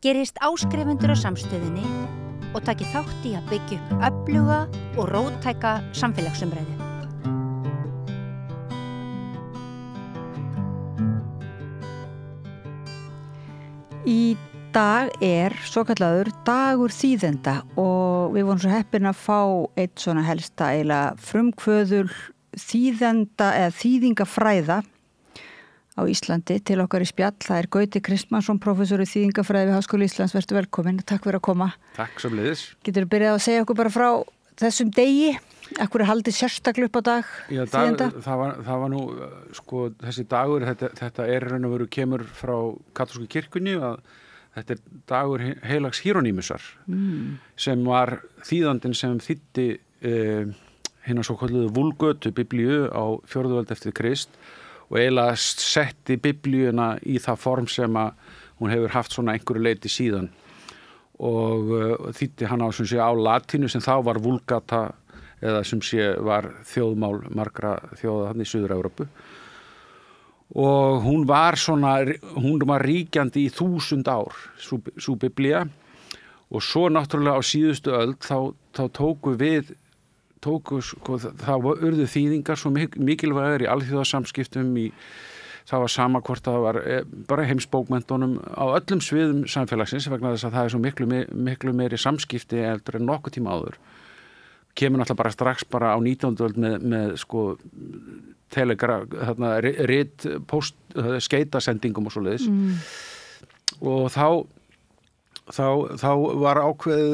gerist áskrifendur á samstöðinni og taki þátt í að byggja upp öfluga og róttæka samfélagsumræðu. Í dag svokallaður dagur þýðenda og við vorum svo heppin að fá eitt svona helsta eiginlega frumkvöðul þýðenda eða þýðingafræða á Íslandi til okkar í spjall. Það Gauti Kristmannsson, prófessor í þýðingafræði við Háskóla Íslands. Vertu velkomin. Takk fyrir að koma. Takk sömuleiðis. Geturðu byrjað að segja okkur bara frá þessum degi? Akkur haldið sérstaklega upp á dag þýðenda? Það var nú, sko, þessi dagur, þetta raun og veru kemur frá katólsku kirkjunni að þetta dagur heilags Hírónýmusar sem var þýðandinn sem þýddi hina svo kalluðu Vulgötu biblíu á 4. öld eftir Krist og eiginlega setti biblíuna í það form sem að hún hefur haft svona einhverju leyti síðan og þýddi hann á latínu sem þá var Vulgata eða sem var þjóðmál margra þjóða hann í Suður-Evrópu og hún var ríkjandi í 1000 ár sú biblía og svo náttúrulega á síðustu öld þá það urðu þýðingar svo mikilvægar í alþjóðasamskiptum það var sama hvort það var bara heimsbókmenntunum á öllum sviðum samfélagsins vegna þess að það svo miklu meiri samskipti heldur en nokkuð tíma áður kemur náttúrulega bara strax bara á 19. öld með sko telegraf, rit, post, skeytasendingum og svoleiðis og þá var ákveðið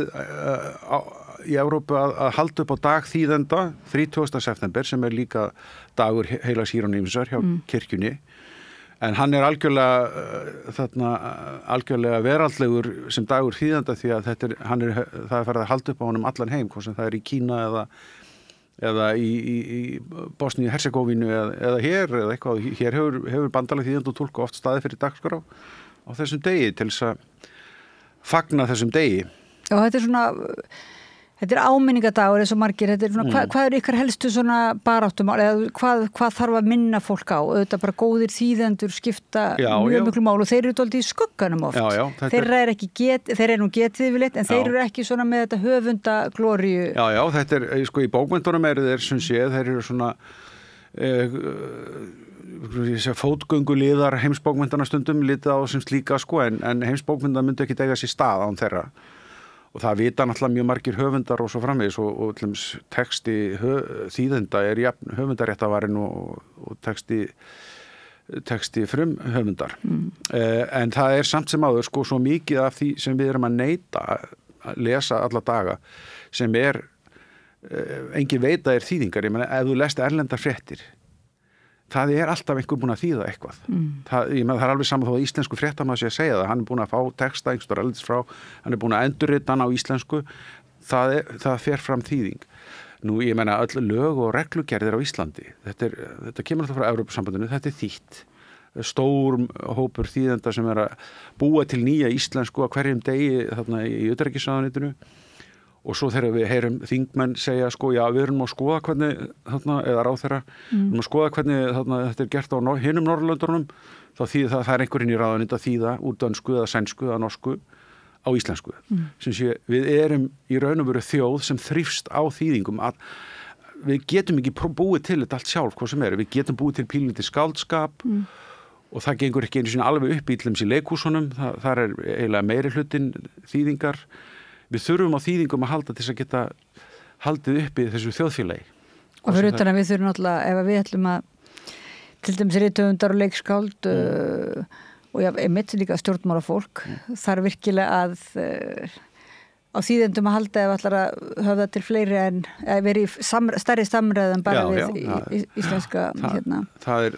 í Evrópu að halda upp á dag þýðenda 30. september sem líka dagur heilags Hírónýmusar hjá kirkjunni en hann algjörlega veraldlegur sem dagur þýðenda því að það farið að halda upp á honum allan heim hvort sem það í Kína eða í Bosníu Herzegovinu eða hér eða eitthvað hér hefur bandalag þýðenda og túlku oft staðið fyrir dagskrá á þessum degi til þess að fagna þessum degi. Og þetta áminningadagur eins og margir, svona, hvað ykkar helstu svona baráttumál eða hvað þarf að minna fólk á? Auðvitað bara góðir þýðendur skipta mjög miklu mál og þeir eru dálítið í skugganum oft. Þeir nú getið yfirleitt en þeir eru ekki svona með þetta höfundaglóríu. Já, þetta sko í bókmenntunum þeir sem þeir eru svona fótgönguliðar heimsbókmyndana stundum litið á sem slíka sko en heimsbókmynda myndi ekki eiga sér stað án þeirra. Og það vita náttúrulega mjög margir höfundar og svo framvegis og texti þýðenda jafn höfundaréttavarinn og texti frumhöfundar. En það samt sem áður sko svo mikið af því sem við erum að neita að lesa alla daga sem engin veita þýðingar. Ég meina, ef þú lest erlendar fréttir það alltaf einhver búinn að þýða eitthvað. Það er alveg saman þó að íslensku fréttamaður sé að segja það. Hann búinn að fá texta einhverjum erlendis frá, hann búinn að endurrita hann á íslensku. Það fer fram þýðing. Nú, ég meina, öll lög og reglugerðir á Íslandi. Þetta kemur alltaf frá Evrópusambandinu. Þetta þýtt. Stór hópur þýðenda sem að búa til nýja íslensku á hverjum degi þarna í utanríkisráðuneytinu. Og svo þegar við heyrum þingmenn segja sko, já, við erum að skoða hvernig eða ráðherra, við erum að skoða hvernig þetta gert á hinum Norðurlöndunum, þá þýðir það einhverjum í ráðuneyt að þýða úr dönsku eða sænsku eða norsku á íslensku. Við erum í raun og veru þjóð sem þrífst á þýðingum að við getum ekki búið til þetta allt sjálf hvað sem við getum búið til pínlítið skáldskap og það gengur ekki einu sinni alveg upp í leikhúsunum, þar eiginlega meiri hlutin þýðingar. Við þurfum á þýðingum að halda til þess að geta haldið uppi þessu þjóðfélagi. Og fyrir utan að við þurfum náttúrulega, ef við ætlum að til dæmis rithöfundar og leikskáld og einmitt líka stjórnmálafólk, þarf virkilega að á þýðendum að halda ef ætlar að höfða til fleiri en verið í stærri samræðan bara við íslenska Það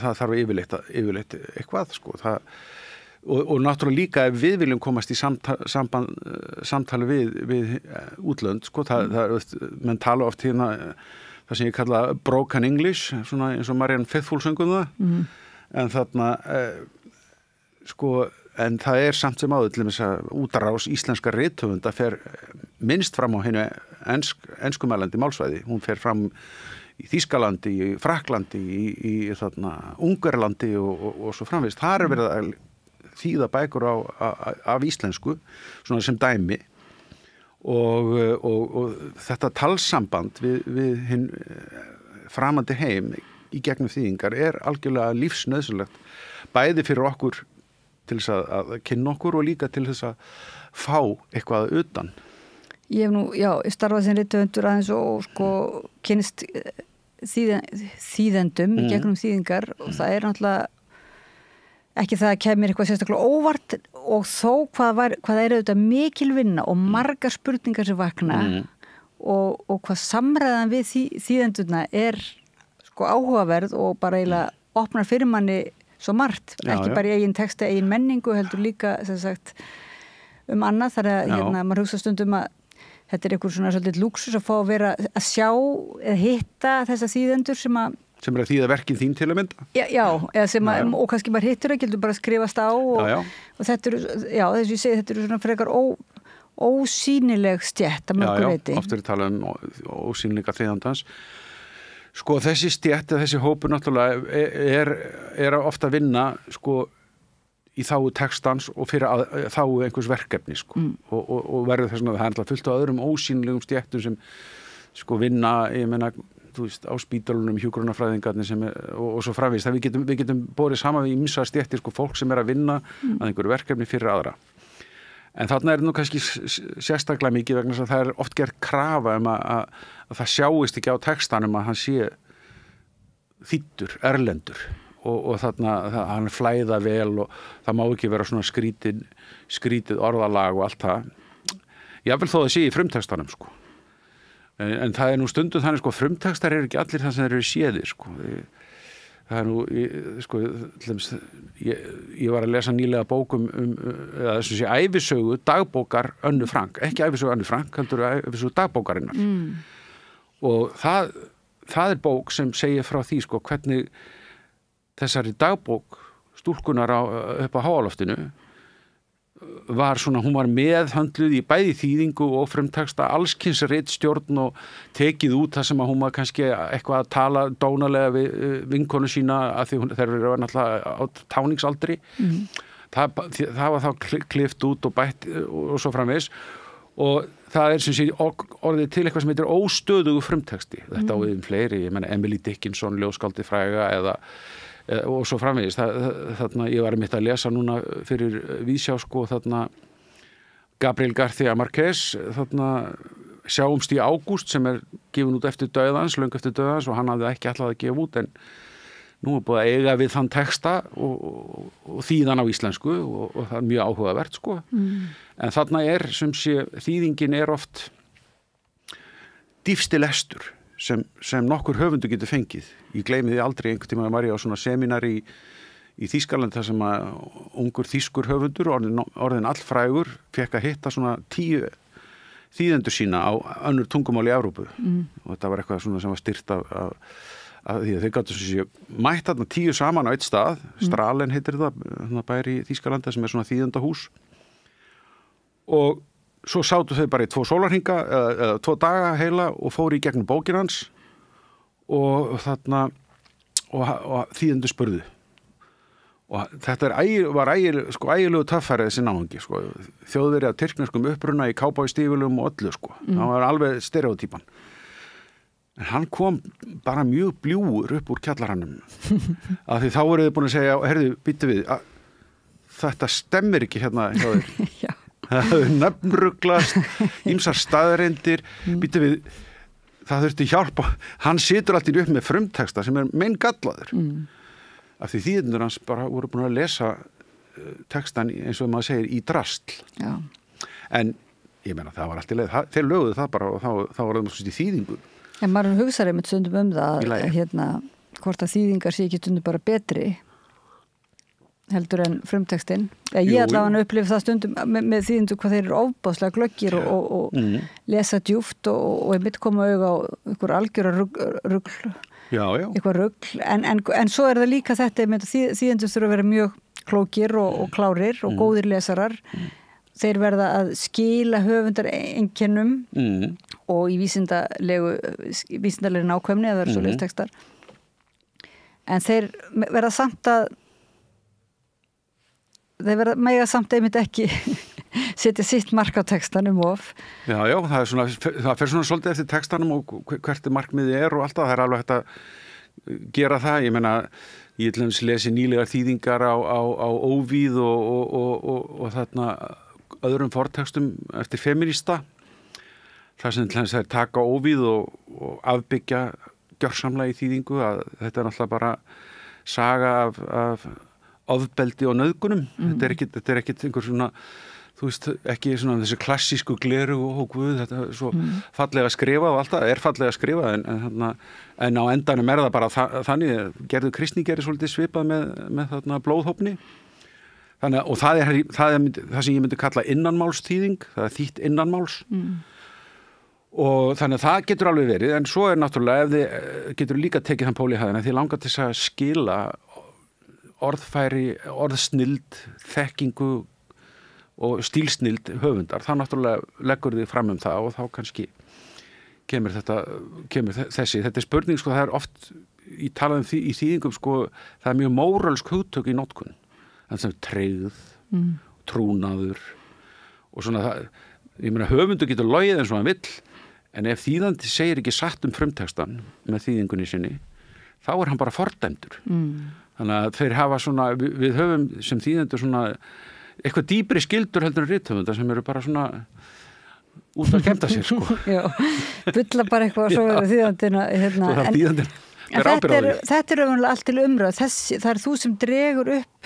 þarf yfirleitt eitthvað sko, og náttúrulega líka ef við viljum komast í samtali við útlönd sko, menn tala oft það sem ég kalla broken English svona eins og Marianne Faithfull söngum það en þarna sko, en það samt sem áður til þess að útrás íslenska rithöfunda fer minnst fram á hinu enskumælandi málsvæði, hún fer fram í Þýskalandi, í Frakklandi, í Ungverjalandi og svo framvegis. Þar verið að þýða bækur af íslensku, svona sem dæmi og þetta talsamband við hinn framandi heim í gegnum þýðingar algjörlega lífsnauðsynlegt, bæði fyrir okkur til þess að kynna okkur og líka til þess að fá eitthvað utan. Ég hef starfað sem rithöfundur aðeins og sko kynnst þýðendum í gegnum þýðingar og það náttúrulega ekki það að kemur eitthvað sérstaklega óvart og þó hvað auðvitað mikil vinna og margar spurningar sem vakna og hvað samræðan við þýðendurna sko áhugaverð og bara eiginlega opnar fyrir manni svo margt, ekki bara í eigin texta, eigin menningu, heldur líka sem sagt annað, þar að maður hugsa stundum að þetta eitthvað svona svolítið lúksus að fá að vera að sjá eða hitta þessa þýðendur sem að þýða verkin þín til að mynda. Já, eða og kannski bara hittur það, gildur bara skrifast á og þetta þess að ég segi, þetta svona frekar ósýnileg stétt að mörgu veiti. Oft talað ósýnilega þýðandans. Sko þessi stétt, þessi hópur náttúrulega ofta að vinna sko í þágu textans og fyrir þágu einhvers verkefni sko og verður þess að það alltaf fullt á öðrum ósýnilegum stéttum sem sko vinna, ég meina, þú veist, á spítalunum, hjúkrunarfræðingarnir og svo framvegis. Það við getum borið saman við ýmsar stéttir sko fólk sem að vinna að einhverju verkefni fyrir aðra. En þarna nú kannski sérstaklega mikið vegna þess að það oft gert krafa að það sjáist ekki á textanum að hann sé þýddur, erlendur og þarna hann flæða vel og það má ekki vera svona skrítið orðalag og allt það. Jafnvel þó það sé í frumtextanum sko. En það nú stundum þannig sko frumtextar ekki allir það sem þeir eru séðir sko. Það nú, ég var að lesa nýlega bókum eða þess að sé ævisögu dagbókar Önnu Frank, ekki ævisögu Önnu Frank, heldur ævisögu dagbókarinnar. Og það bók sem segir frá því sko hvernig þessari dagbók stúlkunar upp á háaloftinu hún var meðhöndluð í bæði þýðingu og frumtexta, allskyns ritstjórn og tekið út það sem að hún var kannski eitthvað að tala dónalega við vinkonu sína að því þeir eru náttúrulega á táningsaldri. Það var þá klift út og bætt og svo framvegis og það sem sé orðið til eitthvað sem heitir óstöðugu frumtexti. Þetta á við fleiri, ég meina Emily Dickinson, ljóðskáldi fræga og svo framvegis. Þarna ég var einmitt að lesa núna fyrir vísjá sko þarna Gabriel García Márquez þarna Sjáumst í ágúst sem gefin út eftir dauðans, löngu eftir dauðans og hann hafði ekki ætlað að gefa út en nú búið að eiga við þann texta og þýðan á íslensku og það mjög áhugavert sko. En þarna sem sé þýðingin oft dýfsti lestur sem nokkur höfundur getur fengið. Ég gleymi því aldrei einhvern tíma var ég á svona seminari í Þýskaland þar sem að ungur þýskur höfundur orðin allfrægur fekk að hitta svona 10 þýðendur sína á önnur tungumál í Evrópu og þetta var eitthvað svona sem var styrt af því að þeir gátu mætt þarna 10 saman á eitt stað, Strahlen heitir það bæri í Þýskalanda sem svona þýðendahús og svo sátu þau bara í 2 sólarhringa eða 2 daga heila og fóru í gegnum bókin hans og þarna og þýðendur spurðu og þetta var ægilegu töffærið þessi náungi sko. Þjóðverið af tyrkneskum uppruna í kábáistígulum og öllu sko. Það var alveg stereotypan en hann kom bara mjög bljúgur upp úr kjallarannum af því þá voru þið búin að segja herðu, býttu við þetta stemmir ekki hérna hjá þér það hefur nöfnruglast ýmsar staðreindir býttu við, það þurfti hjálpa hann situr alltaf upp með frumtexta sem meingallaður af því þýðendur hans bara voru búin að lesa textan eins og maður segir í drasl en ég meina það var allt í leið þeir löguðu það bara og þá var það í þýðingu en maður hugsaði með stundum það að hvort að þýðingar sé ekki stundum bara betri heldur en frumtextin. Ég allavega upplifði það stundum með þýðendur hvað þeir eru ofbáslega glöggir og lesa djúpt og einmitt koma auga á einhver algjöra rugl. Eitthvað rugl. En svo það líka þetta með þýðendur þurfa að vera mjög klókir og klárir og góðir lesarar. Þeir verða að skila höfundar einkennum og í vísindalegu nákvæmni að vera svo lestextar. En þeir verða samt að þeir verða mega samt einmitt ekki setja sitt mark á textanum of. Já, það fer svona svolítið eftir textanum og hvert markmiði og alltaf, það alveg hægt að gera það, ég meina, ég til dæmis lesi nýlegar þýðingar á Óvíð og þarna öðrum fortextum eftir feminista, þar sem til dæmis þeir taka Óvíð og afbyggja gjörsamlega í þýðingu, að þetta náttúrulega bara saga af ofbeldi og nauðgunum. Þetta er ekkit einhver svona, þú veist, ekki svona þessi klassísku gleru og guð, þetta er svo fallega skrifað og allt það er fallega skrifað en á endanum það bara þannig, Gerður Kristný gerir svolítið svipað með þarna blóðhópni. Þannig, og það er það sem ég myndi kalla innanmálsþýðing, það er þýtt innanmáls. Og þannig að það getur alveg verið, en svo er náttúrulega, ef þið getur líka tekið þann pól í hæðina, því langar til að skila orðfæri, orðsnild, þekkingu og stílsnild höfundar, það náttúrulega leggur þið fram það og þá kannski kemur þessi, þetta er spurning, sko, það er oft í talaðum í þýðingum, sko, það er mjög móralsk hugtök í notkun, þannig sem tryggð, trúnaður og svona það, ég meina höfundur getur logið eins og hann vill, en ef þýðandi segir ekki satt frumtextan með þýðingunni sinni, þá er hann bara fordæmdur. Þannig að þeir hafa svona, við höfum sem þýðendur svona eitthvað dýpri skildur heldur en rithöfundar sem eru bara svona út að skemmta sér, sko. Já, bulla bara eitthvað og svo verður þýðandina þetta er öfumlega allt til umræð, það er þú sem dregur upp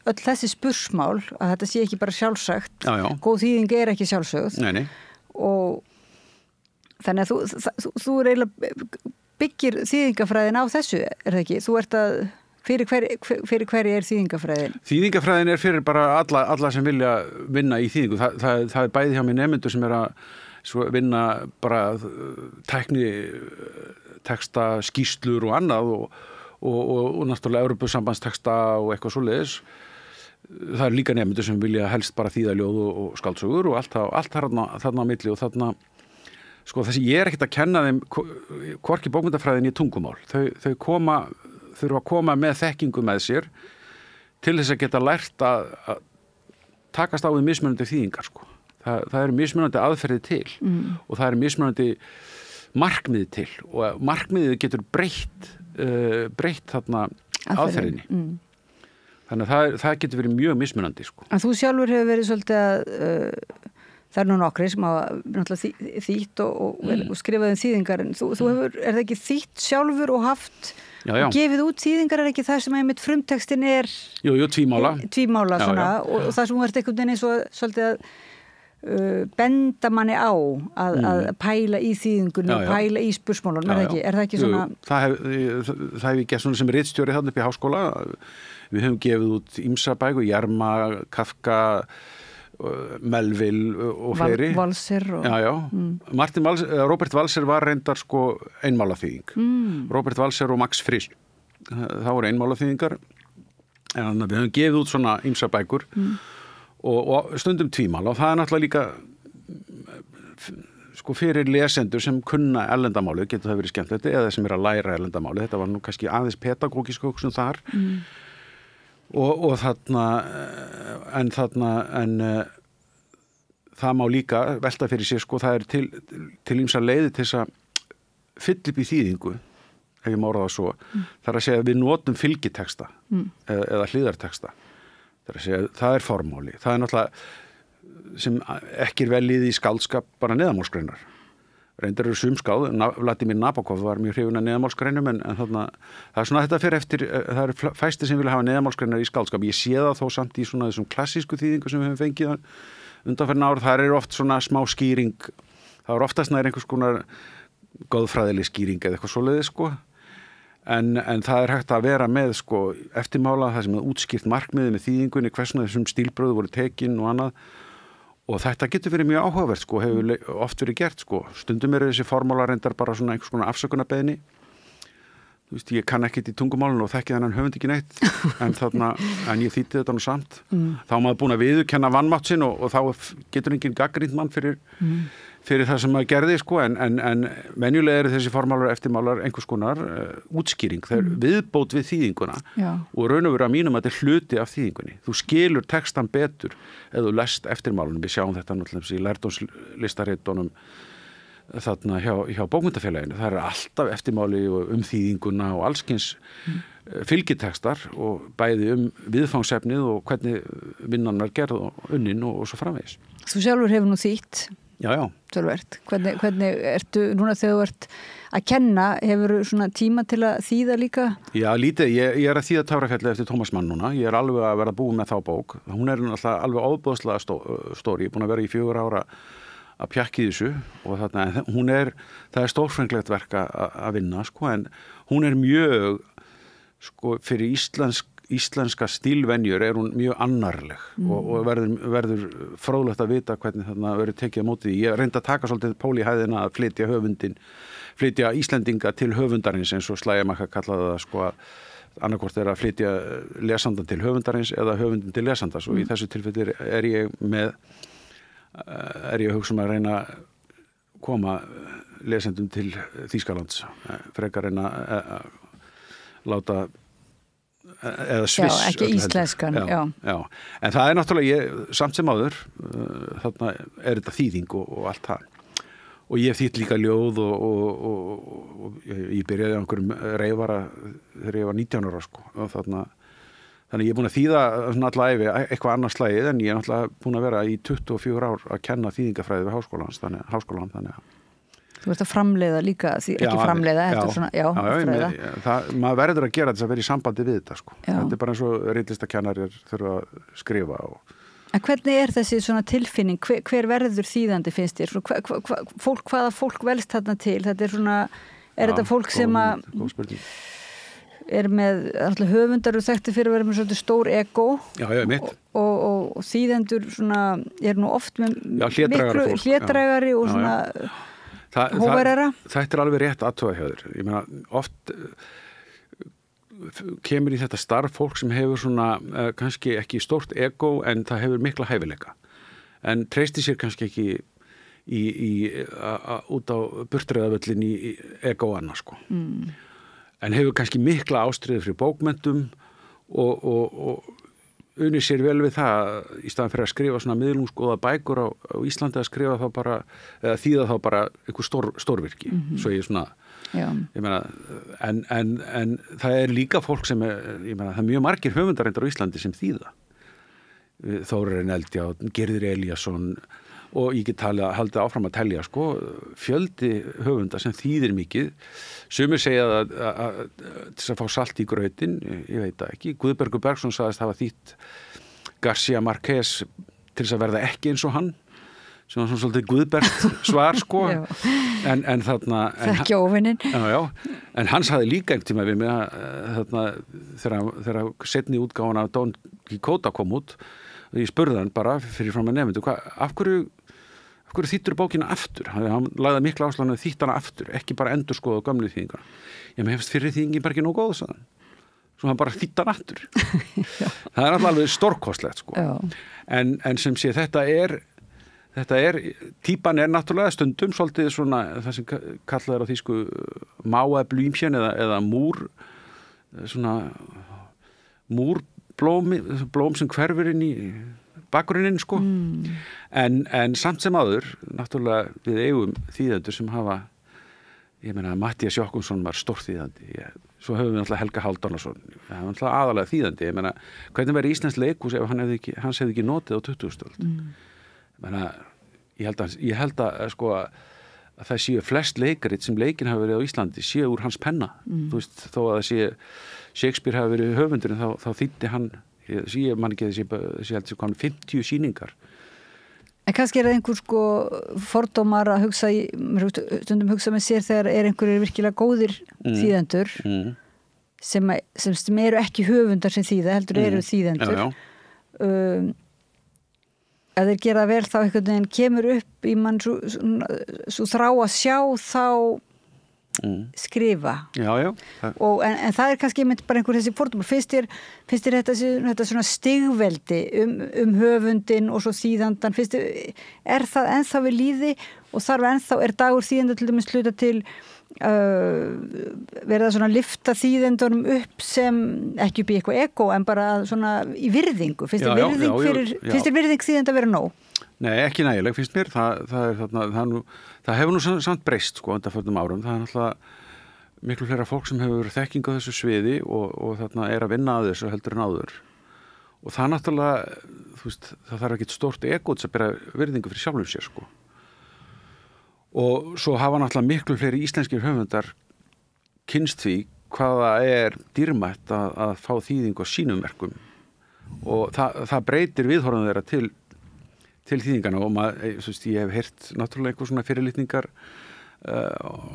öll þessi spursmál, að þetta sé ekki bara sjálfsagt, góð þýðing er ekki sjálfsögð. Nei. Og þannig að þú er eiginlega byggir þýðingafræðin á þessu, er það ekki? Þú ert að, fyrir hverju er þýðingafræðin? Þýðingafræðin er fyrir bara alla sem vilja vinna í þýðingu. Það er bæði hjá mér nemendur sem er að vinna bara tækni, texta, skýrslur og annað og náttúrulega Evrópusambandsteksta og eitthvað svoleiðis. Það er líka nemendur sem vilja helst bara þýða ljóð og skáldsögur og allt þarna á milli og þarna, sko, þessi ég er ekkert að kenna þeim hvorki bókmyndafræðin í tungumál. Þau þurfa að koma með þekkingu með sér til þess að geta lært að takast á við mismunandi þýðingar, sko. Það eru mismunandi aðferðið til og það eru mismunandi markmiðið til og markmiðið getur breytt þarna aðferðinni. Þannig að það getur verið mjög mismunandi, sko. En þú sjálfur hefur verið svolítið að það er nú nokkri sem hafa náttúrulega þýtt og skrifað þýðingar, en þú hefur, er það ekki þýtt sjálfur og haft og gefið út þýðingar, er ekki það sem einmitt frumtextin er tvímála svona, og það sem þú ert einhvern veginn eins og svolítið að benda manni á að pæla í þýðingunni og pæla í spursmálunum, er það ekki svona? Það hef ég gert svona sem ritstjóri þarna upp í háskóla. Við höfum gefið út ýmsar bækur, Jarma, Kafka, Melville og fleiri. Walser og... Robert Walser var reyndar, sko, einmálaþýðing. Robert Walser og Max Frisch. Það voru einmálaþýðingar. En við höfum gefið út svona ýmsar bækur og stundum tvímála og það er náttúrulega líka, sko, fyrir lesendur sem kunna erlendamálið getur það verið skemmtilegt eða sem er að læra erlendamálið. Þetta var nú kannski aðeins pedagógisk hugsun þar. Og þarna það má líka velta fyrir sér, sko, það er til ýmsar leiðir til þess að fylla upp í þýðingu, ef ég má orða það svo. Það er að segja að við notum fylgiteksta eða hliðarteksta. Það er að segja, það er formáli. Það er náttúrulega sem ekki er vel í skáldskap bara neðamálsgreinar. Reyndar eru sumskáð, Vladimir Nabokov var mjög hrifinn af neðamálsgreinum en þarna, það er svona þetta fyrir eftir, það eru fæstir sem vilja hafa neðamálsgreinar í skáldskap. Ég sé það þó samt í svona þessum klassísku þýðingu sem við höfum fengið undanferðin ár, það eru oft svona smá skýring, það er oftast nær einhvers konar góðfræðileg skýring eða eitthvað svoleiðis, sko. En það er hægt að vera með, sko, eftirmála, það sem er útskýrt markmiðið með þýðingunni, hversna þessum stílbröðu voru tekin og annað. Og þetta getur verið mjög áhugavert, sko, hefur oft verið gert, sko. Stundum eru þessi formálar reyndar bara svona einhvers konar afsökunarbeiðni. þú veist, ég kann ekkert í tungumálinu og þekki þennan höfund ekki neitt en ég þýtti þetta nú samt þá maður búin að viðurkenna vannmátt sinn og þá getur enginn gagnrýnt mann fyrir það sem maður gerði sko, en venjulega eru þessi formálar og eftirmálar einhvers konar útskýring, það er viðbót við þýðinguna og raun og veru að mínum að þetta er hluti af þýðingunni, þú skilur textan betur ef þú lest eftirmálunum, við sjáum þetta náttúrulega í lærdómslistarritunum þarna hjá bókmyndafélaginu, það er alltaf eftirmáli og þýðinguna og allskyns fylgitekstar og bæði viðfangsefnið og hvernig vinnan er gerð og unnin og svo framvegis. Þú sjálfur hefur nú þýtt. Já. Tölvert. Hvernig ertu núna þegar þú ert að kenna, hefur svona tíma til að þýða líka? Já, lítið. Ég er að þýða Tárafjalli eftir Tómas Mann núna. Ég er alveg að vera búið með þá bók. Hún er náttúrulega alveg óbúðslega stóri. Ég er búin að vera í 4 ára að pjakki þessu og það er stórfenglegt verk að vinna sko, en hún er mjög sko, fyrir íslenska stílvenjur er hún mjög annarleg og verður fróðlegt að vita hvernig þarna verður tekið á móti því. Ég reyndi að taka svolítið pól í hæðina að flytja Íslendinga til höfundarins eins og Slægjamakka kallaði það sko, að annarkvort er að flytja lesandan til höfundarins eða höfundin til lesandans og í þessu tilfelli er ég að hugsa að reyna að koma lesendum til Þýskalands frekar reyna að láta eða Sviss. Já, ekki íslenskan. Já. En það er náttúrulega, samt sem áður, þarna er þetta þýðing og allt það. Og ég hef þýtt líka ljóð og ég byrjaði á einhverjum reyfara þegar ég var 19 ára sko. Og þannig ég er búin að þýða svona allæfi eitthvað annars slagið en ég er náttúrulega búin að vera í 24 ár að kenna þýðingafræði við háskólan, þannig að Þú ert að framleiða líka, ekki framleiða, þetta er svona, maður verður að gera þess að vera í sambandi við þetta sko. Þetta er bara eins og ritlistakennarir þurfa að skrifa. En hvernig er þessi svona tilfinning, hver verður þýðandi finnst þér? Hvaða fólk velst þarna til? Þetta er svona, þetta fólk sem að er með, alltaf höfundar eru þekkti fyrir að vera með svolítið stór ego og þýðendur svona, er nú oft með miklu hlédrægari og svona Þetta er alveg rétt aðtöða hjá þér. Ég meina, oft kemur í þetta starf fólk sem hefur svona, kannski ekki stórt ego en það hefur mikla hæfileika. En treysti sér kannski ekki út á burtreiðavöllin í egoanna, sko. En hefur kannski mikla ástriði fyrir bókmenntum og unni sér vel við það í staðan fyrir að skrifa svona miðlungsgóða bækur á Íslandi að skrifa þá bara, eða þýða þá bara einhver stórvirki, svo ég svona ég meina, en það er líka fólk sem ég meina, það er mjög margir höfundarindar á Íslandi sem þýða Þórarinn Eldjárn, Gyrðir Elíasson og ég get haldið áfram að telja sko, fjöldi höfunda sem þýðir mikið. Sumir segja að til að fá salt í grautin, ég veit það ekki. Guðbergur Bergsson sagðist hafa þýtt García Márquez til þess að verða ekki eins og hann, sem var svona svolítið Guðbergt svar sko. en þarna Þekki óvinnin. Já, en hann sagði líka einhvern tíma við mig þarna þegar seinni útgáfan af Don Quixote kom út, ég spurði hann bara fyrir fram að nefndu, af hverju þýttur bókina aftur? Hann lagði mikla áslanu að þýtt hana aftur, ekki bara endurskoða gömlu þýðingar. Ég með hefst fyrir þýðingin bara ekki nóg góð, sagði hann. Svo hann bara þýtt hana aftur. Það er alveg stórkostlegt, sko. En sem sé, þetta er, típan er náttúrulega stundum svolítið svona, það sem kallað er á þýsku Mauerblümchen eða múr, svona múrblóm sem hverfur inn í bakgrunnin sko en samt sem áður náttúrulega við eigum þýðendur sem hafa ég meina Matthías Jochumsson var stórþýðandi svo höfum við náttúrulega Helga Hálfdanarson hann var náttúrulega aðalega þýðandi ég meina hvernig verið íslenskt leikhús ef hans hefði ekki notið á 20. öld ég held að sko að það séu flest leikarit sem leikin hafa verið á Íslandi séu úr hans penna þú veist þó að það sé Shakespeare hafi verið höfundurinn þá þýddi hann ég man ekki þessi held sér komin 50 sýningar. En kannski er það einhver sko fordómar að hugsa stundum hugsa með sér þegar er einhverjir virkilega góðir þýðendur sem eru ekki höfundar sem þýða, heldur eru þýðendur. Að þeir gera vel þá einhvern veginn kemur upp í mann svo þrá að sjá þá skrifa. Já. En það kannski mynd bara einhver þessi fordómar. Finnst þér þetta svona stigveldi höfundin og svo þýðandan, er það ennþá við líði og er dagur þýðenda til dæmis hluta til verða svona að lyfta þýðendunum upp sem ekki upp í eitthvað ego en bara svona í virðingu finnst þér virðing þýðenda að vera nóg? Nei, ekki nægileg finnst mér það hefur nú samt breyst sko undanförnum árum, það náttúrulega miklu fleira fólk sem hefur þekking á þessu sviði og þarna að vinna að þessu heldur en áður og það náttúrulega það þarf ekkert stórt ego til að bera virðingu fyrir sjálfum sér sko. Og svo hafa náttúrulega miklu fleiri íslenskir höfundar kynnst því hvaða er dýrmætt að fá þýðingu á sínum verkum og það breytir viðhorfum þeirra til þýðingana og ég hef heyrt náttúrulega einhver svona fyrirlitningar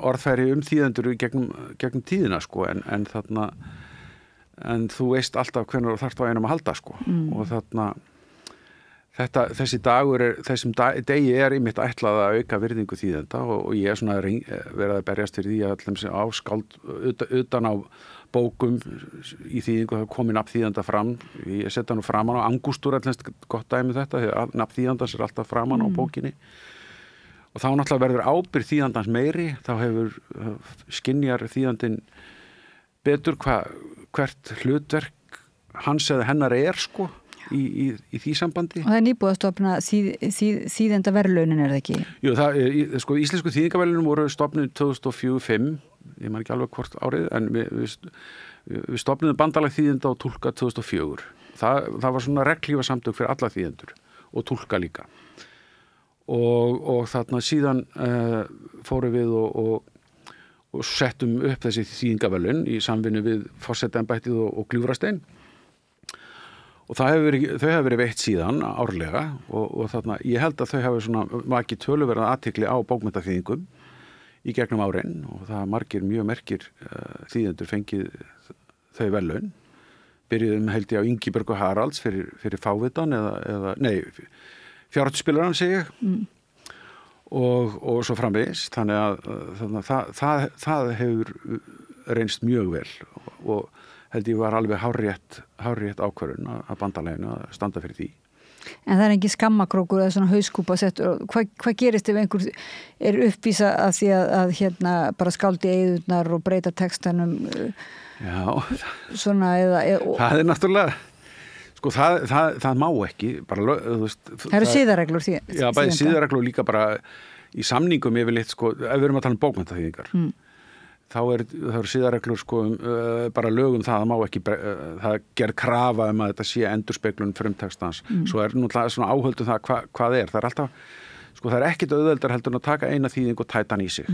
orðfæri þýðendur gegnum tíðina sko en þú veist alltaf hvernig þú þarft á einum að halda sko og þessi degi einmitt ætlað að auka virðingu þýðenda og ég er svona verið að berjast fyrir því að allir sem áskáld utan á bókum í þýðingu það komi nafn þýðenda fram ég setja nú framan á Angústur allins gott dæmi þetta því að nafn þýðendans er alltaf framan á bókinni og þá náttúrulega verður ábyrgð þýðendans meiri þá skynjar þýðandinn betur hvert hlutverk hans eða hennar er sko í því sambandi. Og það er nýbúið að stofna þýðenda verðlaunin er það ekki? Jú, sko íslensku þýðingaverðlaunum voru stofnuð 2004-05, ég man ekki alveg hvort árið, en við stofnuðum bandalag þýðenda og túlka 2004. Það var svona reglífa samtök fyrir alla þýðendur og túlka líka. Og þarna síðan fórum við og settum upp þessi þýðingaverðlaun í samvinnu við forsetaembættið og Gljúfrastein. Og þau hafa verið veitt síðan árlega og þarna, ég held að þau hafa svona vakið töluverða athygli á bókmenntaþýðingum í gegnum árin og það mjög merkir þýðendur fengið þau verðlaun. Byrjuðum held ég á Ingibjörgu Haralds fyrir Fávitan fjárhundsspilarann segi ég og svo framvegis þannig að það hefur reynst mjög vel og held ég var alveg hárrétt ákvörðun að bandaleginu að standa fyrir því. En það er ekki skammakrókur eða svona hauskúpa settur. Hvað gerist ef einhver er uppvísa að því að bara skáldi eyðurnar og breyta textanum? Já. Svona það er náttúrulega sko það má ekki bara, það eru siðareglur Já, bæði siðareglur líka bara í samningum yfirleitt sko, ef við erum að tala um bókmenntaþýðingar þá eru siðareglur sko bara lögum það má ekki það gerð krafa að þetta sé endurspeglun frumtextans svo er náttúrulega svona áhöldum það hvað er alltaf sko það er ekkit auðveldar heldur en að taka eina þýðing og tæta hann í sig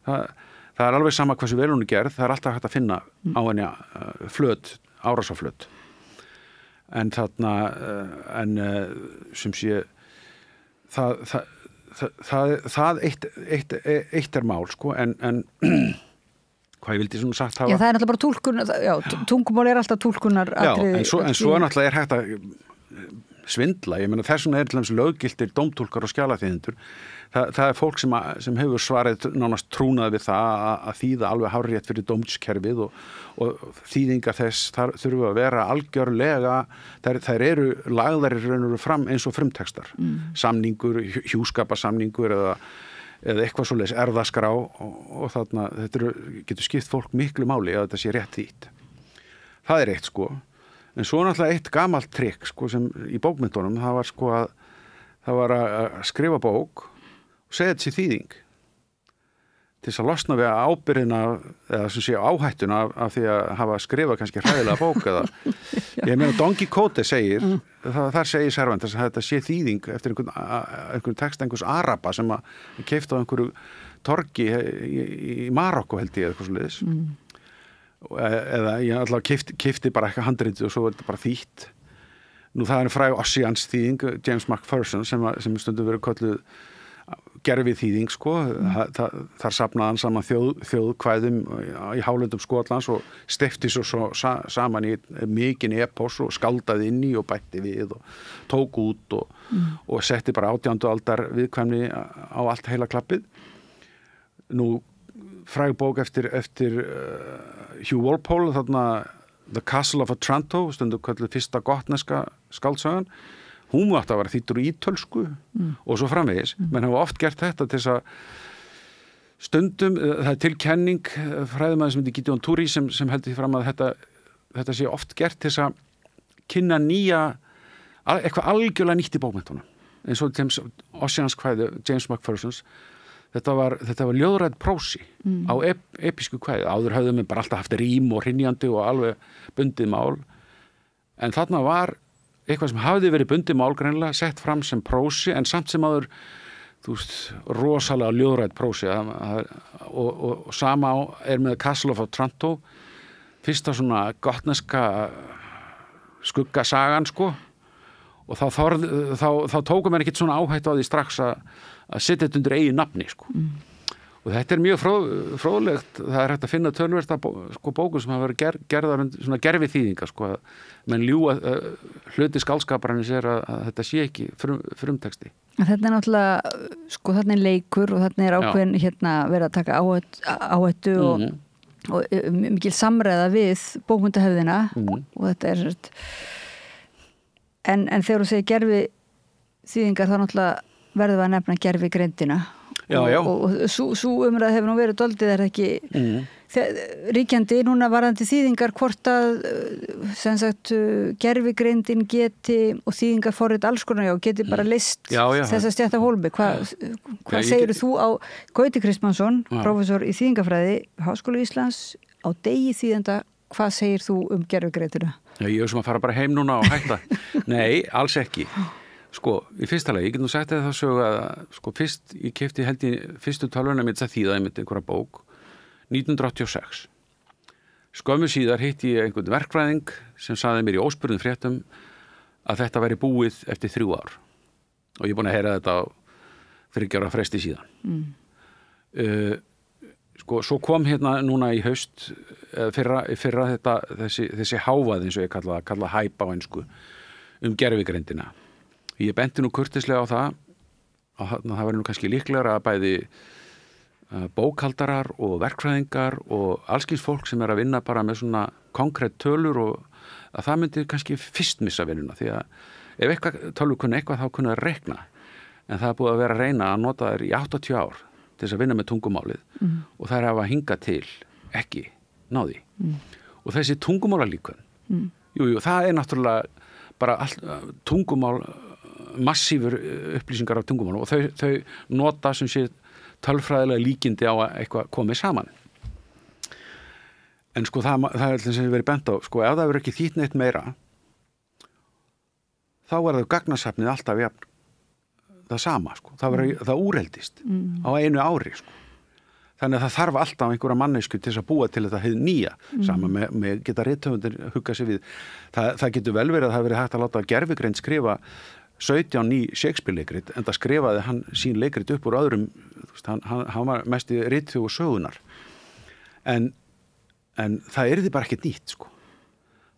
það er alveg sama hversu vel hún er gerð það er alltaf hægt að finna á henni árásarflöt en þarna sem sé það eitt er mál sko en hvað ég vildi svona sagt hafa. Já, það er náttúrulega bara túlkun, tungumál er alltaf túlkunar atriði. Já, en svo náttúrulega er hægt að svindla, ég meina þessuna til dæmis löggiltir dómtúlkar og skjalaþýðendur. Það er fólk sem hefur svarið nánast trúnað við það að þýða alveg hárrétt fyrir dómskerfið og þýðingar þess þar þurfa að vera algjörlega, þær eru lagðar í raun og fram eins og frumtextar. Samningur, hjúskaparsamningur eða eitthvað svoleiðis erfðaskrá og þarna þetta getur skipt fólk miklu máli að þetta sé rétt þýtt. Það er eitt sko. En svo náttúrulega eitt gamalt trikk sko sem í bókmyndunum það var sko að skrifa bók og segja þessi þýðing til þess að losna við ábyrgðina eða sem sé áhættuna af því að hafa skrifað kannski hræðilega bók eða ég meina Don Quixote segir þar segir Cervantes að þetta sé þýðing eftir einhvern text einhvers araba sem að keypti á einhverju torgi í Marokko held ég eitthvað svoleiðis eða ég allavega keypti bara eitthvað handritið og svo er þetta bara þýtt nú það er fræg Ossians þýðing James Macpherson sem stundum verið kölluð gerfið þýðing sko þar safnaði hann saman þjóðkvæðum í hálöndum Skotlands og steypti svo saman í mikinn epos og skáldaði inn í og bætti við og tók út og setti bara 18. aldar viðkvæmni á allt heila klappið nú fræg bók eftir Hugh Walpole, þarna The Castle of Otranto, stundu kölluð fyrsta gotneska skáldsagan. Hún átti að vera þýddur í ítölsku og svo framvegis. Menn hafa oft gert þetta til þess að stundum, það er til kenning fræðimaður sem heitir Gideon Toury sem heldur því fram að þetta sé oft gert til þess að kynna eitthvað algjörlega nýtt í bókmenntunum. Eins og James Ossians kvæði, James Macphersons, þetta var ljóðrædd prósi á episku kvæði. Áður höfðum við bara alltaf haft rím og hrynjandi og alveg bundið mál. En þarna var eitthvað sem hafði verið bundið mál greinilega, sett fram sem prósi, en samt sem áður, þú veist, rosalega ljóðrædd prósi. Og sama er með Castle of Otranto, fyrsta svona gotneska skuggasagan, sko. Og þá tókum við ekkert svona áhættu á því strax að setja þetta undir eigin nafni, sko. Og þetta er mjög fróðlegt. Það er hægt að finna töluvert af bókum sem hafa verið gerðar svona gerfi þýðinga, sko. Menn ljúga hluti skáldskaparins er að þetta sé ekki frumteksti. Þetta er náttúrulega, sko, þarna er leikur og þarna er ákveðin verið að taka áhættu og mikil samræða við bókmyndahefðina og þetta er en þegar þú segir gerfi þýðingar þá náttúrulega verður að nefna gerfi greindina og svo umræð hefur nú verið doldið er ekki ríkjandi núna varðandi þýðingar hvort að sem sagt gerfi greindin geti og þýðingar forrið alls konar geti bara list þessa stjætta hólmi hvað segir þú á Gauti Kristmannsson, prófessor í þýðingafræði Háskóla Íslands á degi þýðenda, hvað segir þú gerfi greindina? Ég er sem að fara bara heim núna og hætta. Nei, alls ekki. Sko, í fyrsta lagi, ég get nú sagt það sögu að, sko, ég keypti held í fyrstu tölvuna mitt að þýða einmitt einhverja bók 1986. Skömmu síðar hitti ég einhvern verkfræðing sem sagði mér í óspurðum fréttum að þetta væri búið eftir 3 ár. Og ég er búin að heyra þetta á 3 ára fresti síðan. Sko, svo kom hérna núna í haust fyrra þessi hávað eins og ég kalla hæpa á ensku gerfigreindina. Ég benti nú kurteislega á það að það væri nú kannski líklegra að bæði bókhaldarar og verkfræðingar og allskins fólk sem er að vinna bara með svona konkrétt tölur og að það myndi kannski fyrst missa vinnuna því að ef tölur kunni eitthvað þá kunni það rekna en það er búið að vera að reyna að nota þær í 80 ár til þess að vinna með tungumálið og það er að hinga til ekki náði og þessi tungumálalíkun jú, það er náttúrulega bara tungumál massífur upplýsingar af tungumál og þau nota sem sé tölfræðilega líkindi á að eitthvað komið saman. En sko það er alltaf sem við verið bent á, sko ef það verður ekki þýtt neitt meira þá er það gagnasafnið alltaf það sama, sko. Það úreldist á einu ári, sko. Þannig að það þarf alltaf einhverja mannesku til þess að búa til þetta hið nýja sama með geta rithöfundir hugga sig við. Það getur vel verið að það verið hægt að láta gerfigreind skrifa 17 ný Shakespeare-leikrit en það skrifaði hann sín leikrit upp úr öðrum, hann var mest í ritþjóð og sögunar. En það yrði bara ekkert nýtt, sko.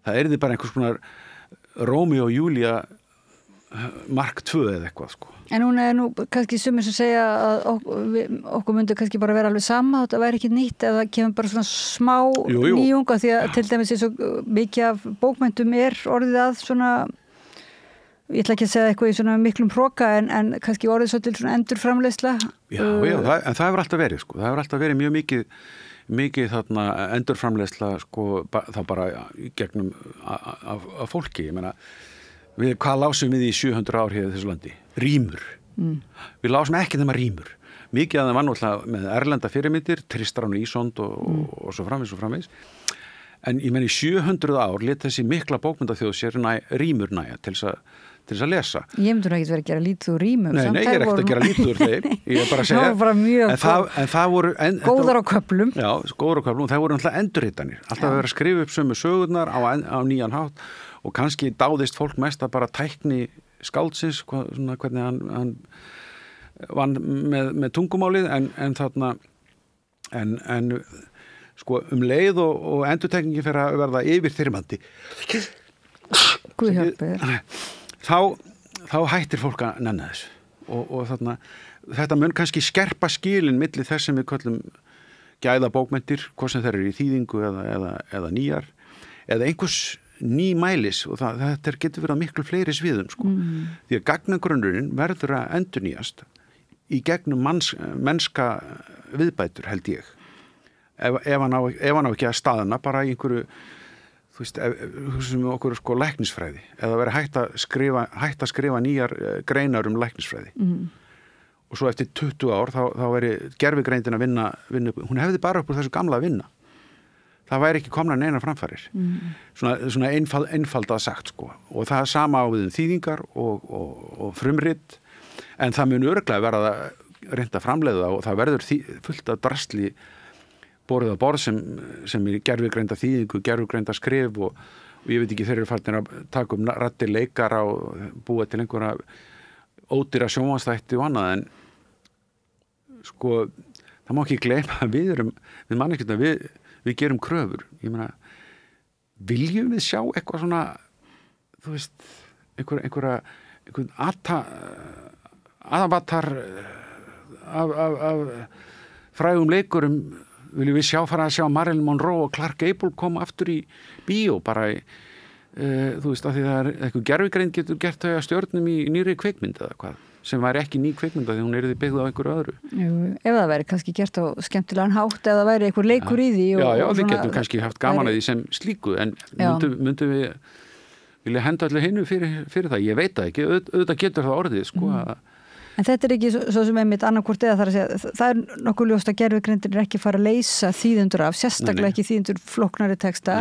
Það yrði bara einhvers konar Rómeó og Júlía Mark 2 eða eitthvað, sko. En núna er nú kannski sumir sem segja að okkur myndi kannski bara vera alveg sama þetta væri ekki nýtt eða það kemur bara svona smá nýjunga því að til dæmis eins og mikið af bókmenntum er orðið að svona ég ætla ekki að segja eitthvað í svona miklum hroka en kannski orðið svo til svona endurframleiðsla. Já, en það hefur alltaf verið, sko. Það hefur alltaf verið mjög mikið þarna endurframleiðsla, sko, þá bara gegnum af fólki, ég meina hvað lásum við í 700 ár hér í þessu landi? Rímur. Við lásum ekki nema rímur. Mikið að það var náttúrulega með erlenda fyrirmyndir, Tristram og Ísond og svo framvegis. En ég menn í 700 ár lét þessi mikla bókmyndaþjóð sér rímur næja til þess að lesa. Ég myndur ekki verið að gera lítið úr rímum. Nei, ég er ekkert að gera lítið úr þeim. Ég er bara að segja. Það var bara mjög en það voru góðar á köflum. Já, góðar á köflum. Það voru náttúrulega endurritanir. Alltaf að vera að skrifa upp sömu sögurnar á nýjan hátt og kannski dáðist fólk mest að bara tækni skáldsins, svona hvernig hann vann með tungumálið en þarna en sko leið og endurtekningin fyrir að verða yfirþyrmandi Guð hjálpi þér. Þá hættir fólk að nenna þessu og þarna þetta mun kannski skerpa skilin milli þess sem við köllum gæða bókmenntir, hvað sem þeir eru í þýðingu eða nýjar, eða einhvers nýmælis og þetta getur verið á miklu fleiri sviðum sko. Því að gagnagrunnurinn verður að endurnýjast í gegnum mennska viðbætur held ég. Ef hann á ekki að staðna bara í einhverju, þú veist, sem okkur sko læknisfræði, eða verið hægt að skrifa nýjar greinar læknisfræði. Og svo eftir 20 ár þá veri gervigreindin að vinna, hún hefði bara upp úr þessu gamla að vinna. Það væri ekki komna neina framfærir. Svona einfaldað sagt sko. Og það er sama á við þýðingar og frumrit, en það mun örugglega verða reynda framleiða og það verður fullt af drasli borið á borð sem er gervigreinda þýðingu, gervigreinda skrif og ég veit ekki, þeir eru farnir að taka raddir leikara og búa til einhverja ódýra sjónvarpsþætti og annað, en sko, það má ekki gleyma að við manneskjum við gerum kröfur. Ég meina, viljum við sjá eitthvað svona, þú veist, einhvern avatar af frægum leikurum, viljum við fara að sjá Marilyn Monroe og Clark Gable koma aftur í bíó bara þú veist, af því það er eitthvað gervigreind getur gert þau að stjörnum í nýri kvikmynd eða hvað, sem væri ekki ný kvikmynda því hún yrði byggð á einhverju öðru. Jú, ef það væri kannski gert á skemmtilegan hátt eða væri einhver leikur í því. Já, við getum kannski haft gaman að því sem slíku, en myndum við vilja henda allir hinu fyrir það. Ég veit það ekki, auðvitað getur það orðið, sko. En þetta er ekki svo sem einmitt annarkvort eða þar að segja, það er nokkuð ljóst að gervigreindin er ekki fara að leysa þýðendur af, sérstaklega ekki þýðendur flóknari texta.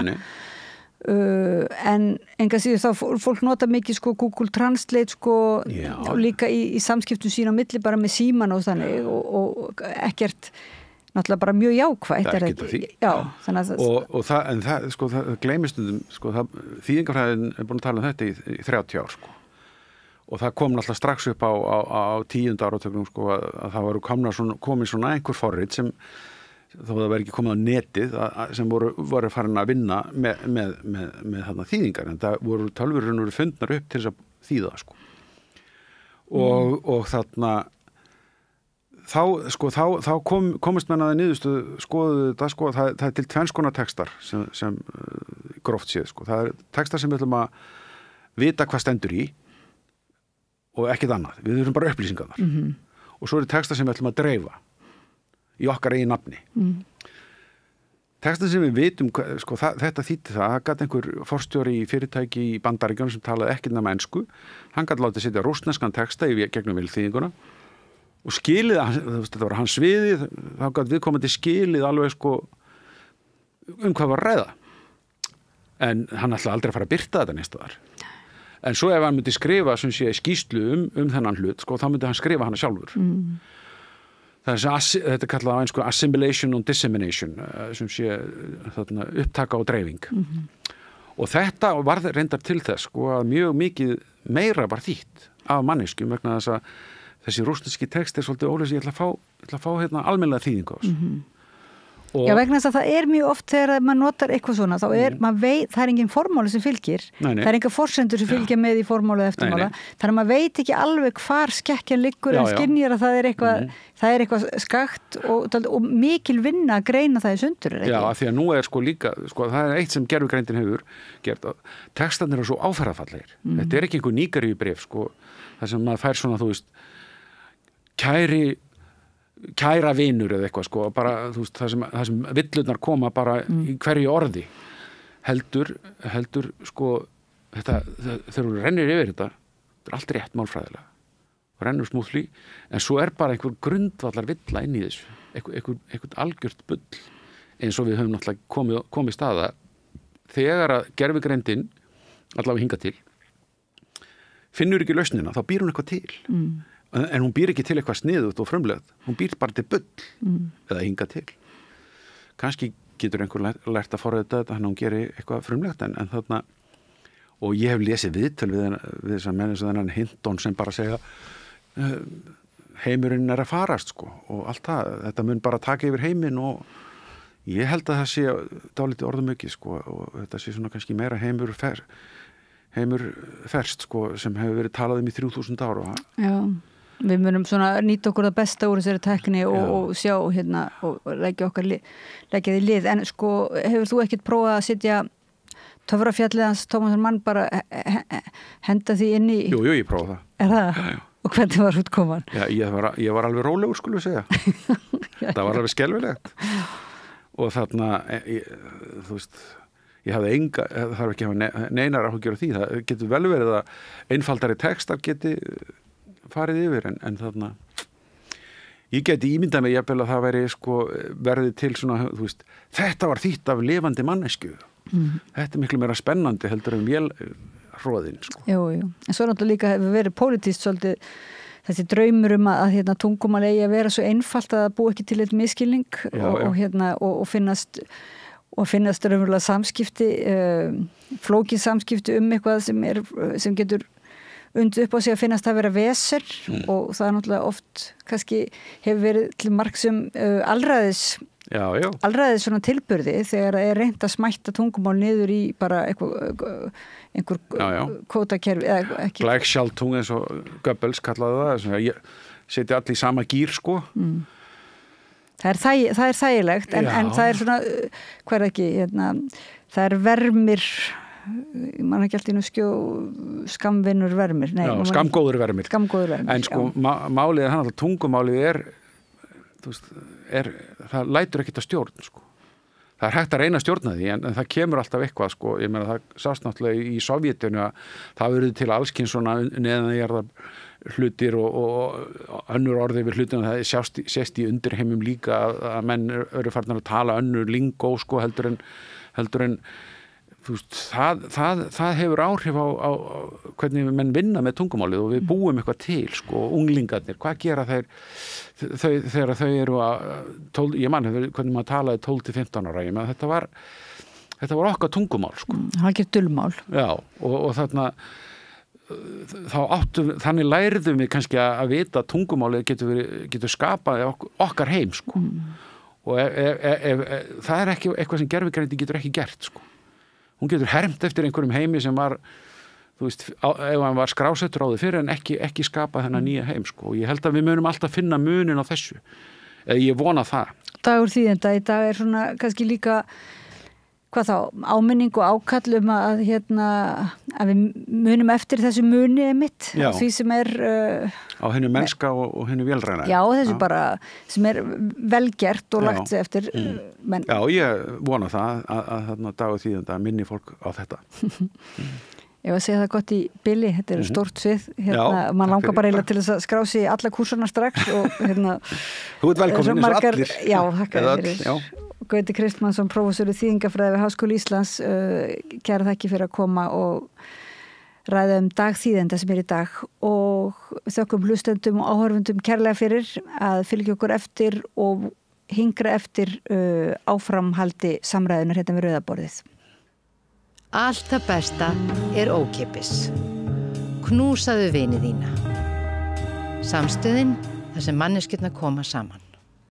En enga síður þá fólk nota mikið sko Google Translate sko líka í samskiptum sín á milli bara með síman og þannig og ekkert náttúrulega bara mjög jákvætt það er ekki því. Já, þannig að það sko það gleymist sko þýðingafræðin er búin að tala um þetta í 30 ár sko og það kom náttúrulega strax upp á 10. áratögnum sko að það voru komið svona einhver forrit sem þó það verið ekki komið á netið sem voru farin að vinna með þarna þýðingar, en það voru tölvurinn fundnar upp til þess að þýða sko. Og þarna þá komist menn að niðurstöðu skoðuðu þetta sko, það er til tvenns konar textar sem gróft séð sko. Það er textar sem við ætlum að vita hvað stendur í og ekkert annað, við þurfum bara upplýsingarnar og svo eru textar sem við ætlum að dreifa í okkar eigin nafni. Textin sem við vitum, sko, þetta þýddi það gat einhver forstjóri í fyrirtæki í Bandaríkjunum sem talaði ekki nema ensku, hann gat látið setja rússneskan texta í gegnum vilþýðinguna og skilið, þetta var hans sviðið, þá gat viðkomandi skilið alveg sko hvað var ræða. En hann ætlaði aldrei að fara að birta þetta neins staðar. En svo ef hann myndi skrifa sem sé skýrslu þennan hlut, sko, þá myndi hann skrifa hana sjálfur. Þetta er kallað á einsku assimilation og dissemination sem sé þarna, upptaka og dreifing og þetta var reyndar til þess sko, að mjög mikið meira var þýtt af manneskjum vegna þess að þessi rússneski text er svolítið óleysi, ég ætla að fá hérna almennilega þýðingu á þessu. Já, vegna þess að það er mjög oft þegar maður notar eitthvað svona, þá maður veit, það er engin formáli sem fylgir, það er enga forsendur sem fylgja með í formáli og eftirmála, þannig að maður veit ekki alveg hvar skekkjan liggur en skynjar að það er eitthvað skakt og mikil vinna að greina það í sundur. Já, af því að nú er sko líka, sko, það er eitt sem gervigreindin hefur gert, textarnir eru svo áferðarfallegir. Þetta er ekki einhver nýgaríubréf, sko, það sem maður fær svona, þú veist, kæra vinur eða eitthvað sko, bara þú veist, það sem villurnar koma bara í hverju orði heldur sko þegar þú rennir yfir þetta er allt rétt málfræðilega og rennur smúðli, en svo er bara einhver grundvallar villa inn í þessu einhvern algjört bull eins og við höfum náttúrulega komið staða þegar að gervigreindin allavega hingað til finnur ekki lausnina, þá býr hún eitthvað til en hún býr ekki til eitthvað sniðugt og frumlegð, hún býr bara til bull eða hingað til. Kannski getur einhver lært að forrita þetta, hann gerir eitthvað frumlegt en þarna, og ég hef lesið viðtöl við þess að menn eins og þennan Hinton sem bara segja heimurinn er að farast sko og allt það, þetta mun bara taka yfir heiminn og ég held að það sé dálítið orðum ekki sko og þetta sé svona kannski meira heimur ferst sko sem hefur verið talað í 3000 ára. Já. Við munum svona nýta okkur það besta úr þessari tækni og sjá hérna og leggja því lið. En sko, hefur þú ekkert prófað að setja töfrafjallið hans Tómasar Mann bara henda því inn í... Jú, ég prófaði það. Er það? Já. Og hvernig var útkoman? Já, ég var alveg rólegur, skulum við segja. Það var alveg skelfilegt. Og þarna, þú veist, ég hafði þarf ekki að hafa neinar áhyggjur af því. Það getur vel verið að einfaldari textar geti farið yfir, en þarna, ég geti ímyndað mig jafnvel að það verði til svona, þú veist, þetta var þýtt af lifandi mannesku. Þetta miklu meira spennandi heldur vélhroðin, sko. Jú. En svo náttúrulega líka hefur verið pólitískt svolítið þessi draumur að hérna tungumál eigi að vera svo einfalt að það búi ekki til eitt misskilning og finnast raunverulega samskipti, flókin samskipti eitthvað sem getur undið upp á sig að finnast að vera veser og það náttúrulega oft kannski hefur verið til marks alræðis svona tilburði þegar það reynt að smætta tungumál niður í bara einhver kvótakerfi eða ekki. Gleichschaltung eins og Goebbels kallaði það, setja allir í sama gír, sko. Það er þægilegt en það er svona, hvað er ekki, það er vermir, mann ekki alltaf skamvinnur vermir. Nei, skamgóður vermir. En sko, málið er tungumálið þú veist, það lætur ekkert að stjórn, sko. Það er hægt að reyna að stjórna því, en það kemur alltaf eitthvað, sko. Ég meina, það sást náttúrulega í Sovjetinu að það verið til allskins svona neðanjarðar hlutir og önnur orði við hlutinu, það sést í undirheimum líka að menn eru farnir að tala önnur lingó, sko, heldur en þú veist, það hefur áhrif á hvernig menn vinna með tungumálið og við búum eitthvað til, sko, unglingarnir, hvað gera þegar þau eru ég man hvernig maður talaði 12-15 ára, ég meina þetta var okkar tungumál, sko. Það er ekki dulmál. Já, og þarna þannig lærðum við kannski að vita að tungumálið getur skapað okkar heim, sko. Og það er ekki eitthvað sem gervigreining getur ekki gert, sko. Hún getur hermt eftir einhverjum heimi sem var, þú veist, ef hann var skrásettur á því fyrir en ekki skapa þennan nýja heim, sko. Og ég held að við munum alltaf finna munin á þessu. Eða ég vona það. Dagur þýðenda í dag er svona kannski líka, hvað þá, áminning og ákall að við munum eftir þessu muni einmitt, því sem á hennu mennska og hennu vélræna. Já, þessu bara, sem velgert og lagt sig eftir. Já, ég vona það að Dagur þýðenda minni fólk á þetta. Ég var að segja það gott í bili, þetta stórt svið, mann langar bara eiginlega til þess að skrá sig í alla kúrsarna strax og Þú ert velkomin eins og allir. Já, þakka þér fyrir. Gauti Kristmannsson, prófessor í þýðingafræði við Háskóla Íslands, kæra þakki fyrir að koma og ræða dag þýðenda sem í dag og þökkum hlustendum og áhorfundum kærlega fyrir að fylgja okkur eftir og hingra eftir áframhaldi samræðunar hérna við rauðaborðið. Allt það besta er ókeypis. Knúsaðu vini þína. Samstöðin þar sem manneskjurnar koma saman.